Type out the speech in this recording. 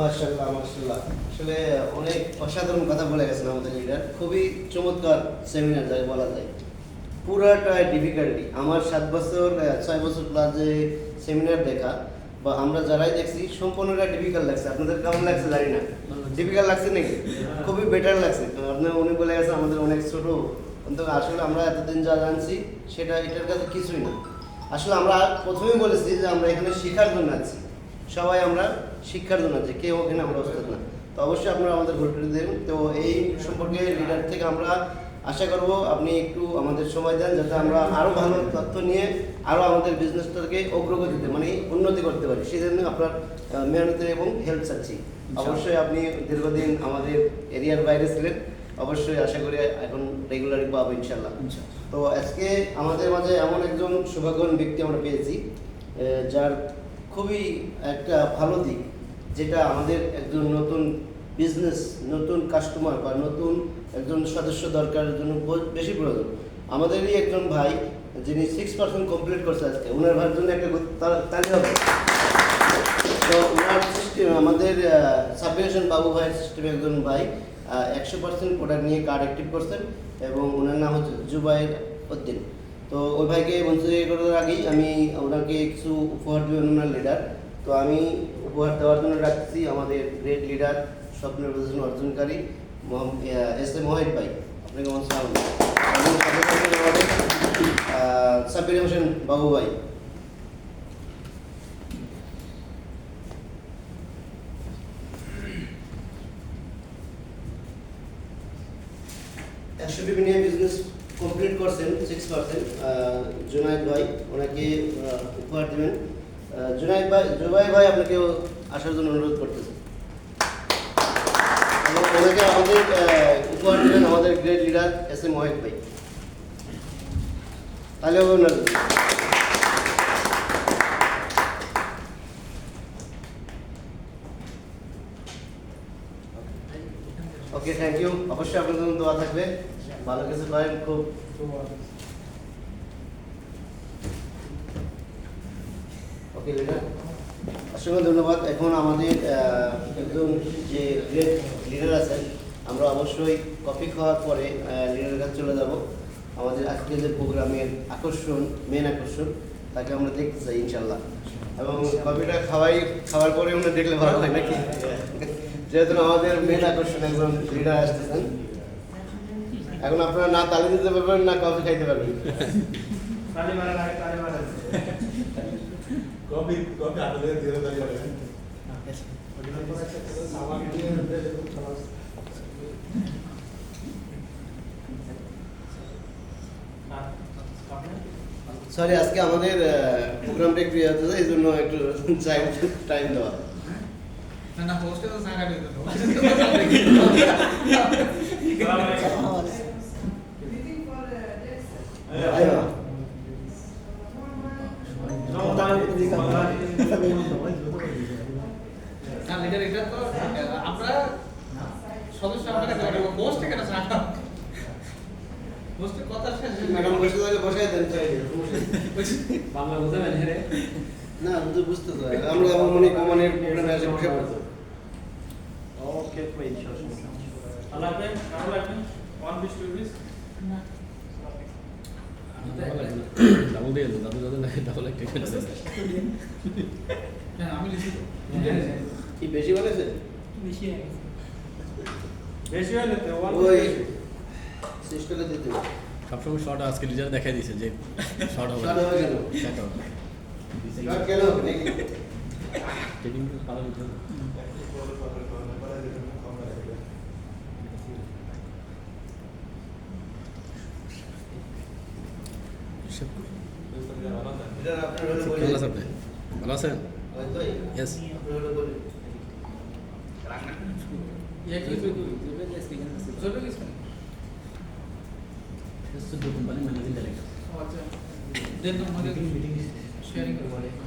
মাশাআল্লাহ মাশাআল্লাহ আসলে অনেক অসাধারণ কথা বলে গেছেন আমাদের লিডার। খুবই চমৎকার সেমিনার যাকে বলা যায়। পুরাটাই ডিফিকাল্টি। আমার 7 বছর 6 বছর প্লাস যে সেমিনার দেখা বা আমরা যারাই দেখছি সম্পূর্ণটা ডিফিকাল্ট লাগছে। আপনাদের কেমন লাগছে জানি না, ডিফিকাল্ট লাগছে নাকি? খুবই বেটার লাগছে। আপনার উনি বলে গেছে আমাদের অনেক ছোট, কিন্তু আসলে আমরা এতদিন যা জানছি সেটা এটার কাছে কিছুই না। আসলে আমরা প্রথমেই বলেছি যে আমরা এখানে শেখার জন্য আছি, সবাই আমরা শিক্ষার জন্য আছি, কেউ ওখানে আমরা ওস্তাদ না। তো অবশ্যই আপনারা আমাদের ভোল্টেজ দেন। তো এই সম্পর্কে লিডার থেকে আমরা আশা করব আপনি একটু আমাদের সময় দেন, যাতে আমরা আরও ভালো তথ্য নিয়ে আরও আমাদের বিজনেসটাকে অগ্রগতিতে মানে উন্নতি করতে পারি। সেই জন্য আপনার মেহনতের এবং হেল্প চাচ্ছি। অবশ্যই আপনি দীর্ঘদিন আমাদের এরিয়ার বাইরে ছিলেন, অবশ্যই আশা করি এখন রেগুলারই পাবো ইনশাল্লাহ। তো আজকে আমাদের মাঝে এমন একজন সৌভাগ্যবান ব্যক্তি আমরা পেয়েছি, যার খুবই একটা ভালো দিক, যেটা আমাদের একজন নতুন বিজনেস, নতুন কাস্টমার বা নতুন একজন সদস্য দরকারের জন্য বেশি প্রয়োজন। আমাদেরই একজন ভাই যিনি 6% কমপ্লিট করছে আজকে, ওনার ভাইয়ের জন্য একটা তালি হবে। তো ওনার সিস্টেম আমাদের সাবমিশন বাবু ভাইয়ের সিস্টেমে একজন ভাই 100% প্রোডাক্ট নিয়ে কার্ড অ্যাক্টিভ করছেন এবং ওনার নাম হচ্ছে জুবাইর উদ্দিন। তো ওই ভাইকে মঞ্চে করার আগেই আমি ওনাকে কিছু উপহার দেবেন ওনার লিডার। তো আমি উপহার দেওয়ার জন্য রাখছি আমাদের গ্রেট লিডার, স্বপ্নের প্রদর্শন অর্জনকারী এস এম ওয়াহিদ ভাই। আপনাকে মঞ্চে আমাদের সাব্বির হোসেন বাবু ভাই। একশো নিয়ে বিজনেস কমপ্লিট করছেন 6%। জুনায়েদ ভাই, ওনাকে উপহার দেবেন। জুনায়েদ ভাই, জুবাই ভাই আপনাকে আসার জন্য অনুরোধ করতেছেন এবং ওনাকে আমাদের উপহার দেবেন আমাদের great leader S M Wahid ভাই। তাহলে ওনার ওকে, থ্যাংক ইউ। অবশ্যই আপনার জন্য দোয়া থাকবে, ভালো কিছু করেন। খুব ওকে লিডার, অসংখ্য ধন্যবাদ। এখন আমাদের একজন যে গ্রেট লিডার আছেন, আমরা অবশ্যই কফি খাওয়ার পরে লিডারের কাছে চলে যাব। আমাদের আজকে যে প্রোগ্রামের আকর্ষণ, মেন আকর্ষণ, তাকে আমরা দেখতে চাই ইনশাল্লাহ। এবং কফিটা খাওয়ার পরে আমরা দেখলে ভালো হয় নাকি? যেহেতু আমাদের মেন আকর্ষণ একজন লিডার আসতেছেন, এখন আপনারা না তালি দিতে পারবেন না কফি খাইতে পারবেন। সরি, আজকে আমাদের প্রোগ্রামটা একটু হচ্ছে, এই জন্য একটু টাইম দেওয়া। না হোস্টেল তো সারা দিতে দাও। লিডার এটা তো আমরা সদস্য আমরা হোস্ট কেন সারা হোস্টের কথা শেষ ম্যাডাম বসে থাকলে বসাই দেন, চাই বাংলা বুঝাবেন রে না, বুঝতে তো আমরা মানে কমানের প্রোগ্রামে আসে বসে পড়তো। ওকে ভাই, সমস্যা আল্লাহ হাফেজ। ভালো লাগবে 1 পিস 2 পিস না ডাবল দিয়ে দাদু না ডাবল একটা খেলে হ্যাঁ আমি লিখি তো কি বেশি বলেছে? বেশি বেশি হলে তো 1 ওই সিস্টেমে দিতে সবসময় শর্ট আজকে লিজার দেখাই দিয়েছে যে শর্ট হবে শর্ট হবে কেন? শর্ট হবে শর্ট কেন হবে নাকি? ট্রেনিং পালা দিতে এটা আপনার হলো বলি। কেমন আছেন আপনি? ভালো আছেন? ওই তো ইয়েস। আপনার হলো বলি। ये की कोई जरूरत है इसकी जरूरत किसका तो दो कंपनी मैनेजिंग डायरेक्टर अच्छा देन तो हमारे मीटिंग शेयरिंग करवा रहे हैं।